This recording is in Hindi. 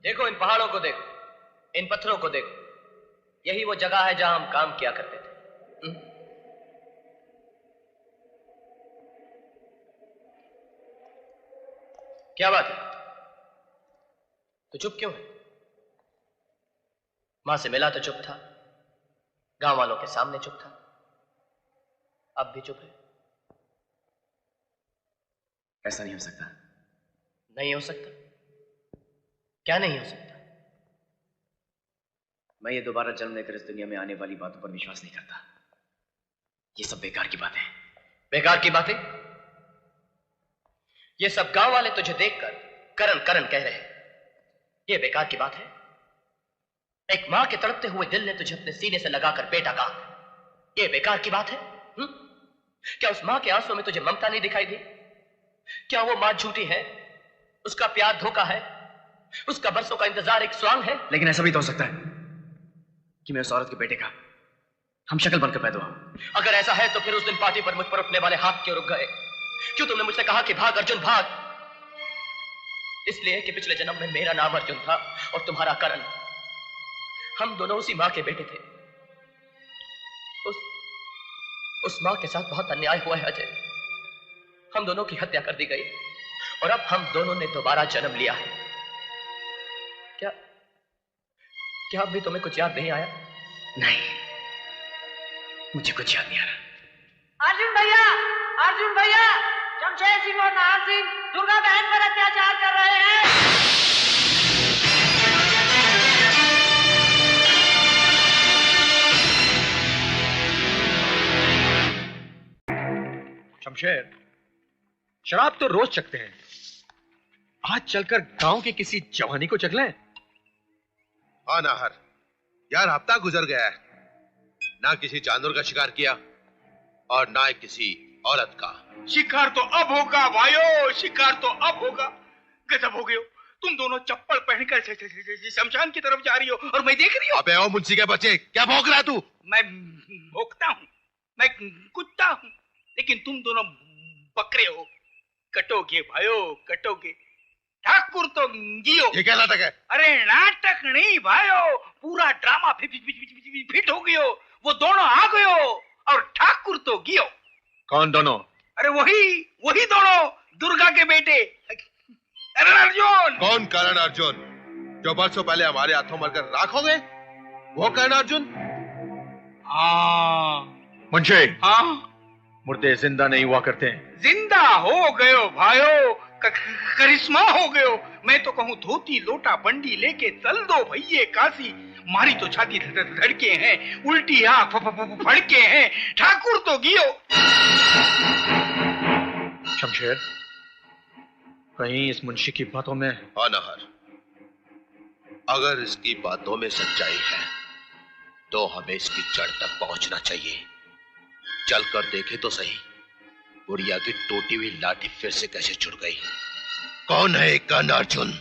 देखो इन पहाड़ों को देखो, इन पत्थरों को देखो, यही वो जगह है जहां हम काम किया करते थे। क्या बात है, तो चुप क्यों है? मां से मिला तो चुप था, गांव वालों के सामने चुप था, अब भी चुप है। ऐसा नहीं हो सकता। नहीं हो सकता? क्या नहीं हो सकता? मैं ये दोबारा जन्म लेकर इस दुनिया में आने वाली बातों पर विश्वास नहीं करता। ये सब बेकार की बातें। बेकार की बातें? ये सब गांव वाले तुझे देखकर करण करण कह रहे हैं, ये बेकार की बात है? एक मां के तड़पते हुए दिल ने तुझे अपने सीने से लगाकर बेटा कहा, ये बेकार की बात है? क्या उस मां के आंसुओं में तुझे ममता नहीं दिखाई दी? क्या वो मां झूठी है? उसका प्यार धोखा है? उसका बरसों का इंतजार एक स्वांग है? लेकिन ऐसा भी तो हो सकता है कि मैं उस औरत के बेटे का हम शक्ल बनकर पैदा हुआ। अगर ऐसा है तो फिर उस दिन पार्टी पर मुझ पर उठने वाले हाथ क्यों रुक गए? क्यों तुमने मुझसे कहा कि भाग अर्जुन भाग? इसलिए कि पिछले जन्म में मेरा नाम अर्जुन था और तुम्हारा करण। हम दोनों उसी मां के बेटे थे। उस मां के साथ बहुत अन्याय हुआ है अजय। हम दोनों की हत्या कर दी गई और अब हम दोनों ने दोबारा जन्म लिया है। क्या अब भी तुम्हें कुछ याद नहीं आया? नहीं, मुझे कुछ याद नहीं आ रहा। अर्जुन भैया, शमशेर सिंह और नाहर सिंह दुर्गा बहन पर अत्याचार कर रहे हैं। शमशेर, शराब तो रोज चखते हैं, आज चलकर गांव की किसी जवानी को चख लें। हाँ नाहर, यार हफ्ता गुजर गया है, ना किसी जानवर का शिकार किया और ना किसी औरत का। शिकार तो अब होगा भाइयों, शिकार तो अब होगा। गजब हो गए हो तुम दोनों, चप्पल पहनकर शमशान की तरफ जा रही हो और मैं देख रही हूँ। अबे ओ मुंशी के बच्चे, क्या भौंक रहा तू? मैं भौंकता हूँ, मैं कुत्ता हूँ, लेकिन तुम दोनों बकरे हो। कटोगे भाइयों, कटोगे। ठाकुर तो जियो। ये क्या नाटक है? अरे नाटक नहीं भाइयों, पूरा ड्रामा फिट हो गयो। वो दोनों आ गयो और ठाकुर तो गियो। कौन दोनों? अरे वही दोनों, दुर्गा के बेटे करण अर्जुन। कौन करण अर्जुन? जो बरसों पहले हमारे हाथों मरकर राख हो गए, वो करण अर्जुन? हाँ मुंशी, हाँ, मुर्दे जिंदा नहीं हुआ करते। जिंदा हो गयो भाइयों, करिश्मा हो गयो। मैं तो कहूँ धोती लोटा बंडी लेके चल दो भैये काशी। मारी तो छाती धड़के हैं, उल्टी आंख फड़के हैं। ठाकुर तो गियो। शमशेर, कहीं इस मुंशी की बातों में? हाँ नाहर, अगर इसकी बातों में सच्चाई है तो हमें इसकी जड़ तक पहुंचना चाहिए। चलकर देखे तो सही, बुढ़िया की टूटी हुई लाठी फिर से कैसे जुड़ गई। कौन है कर्ण अर्जुन?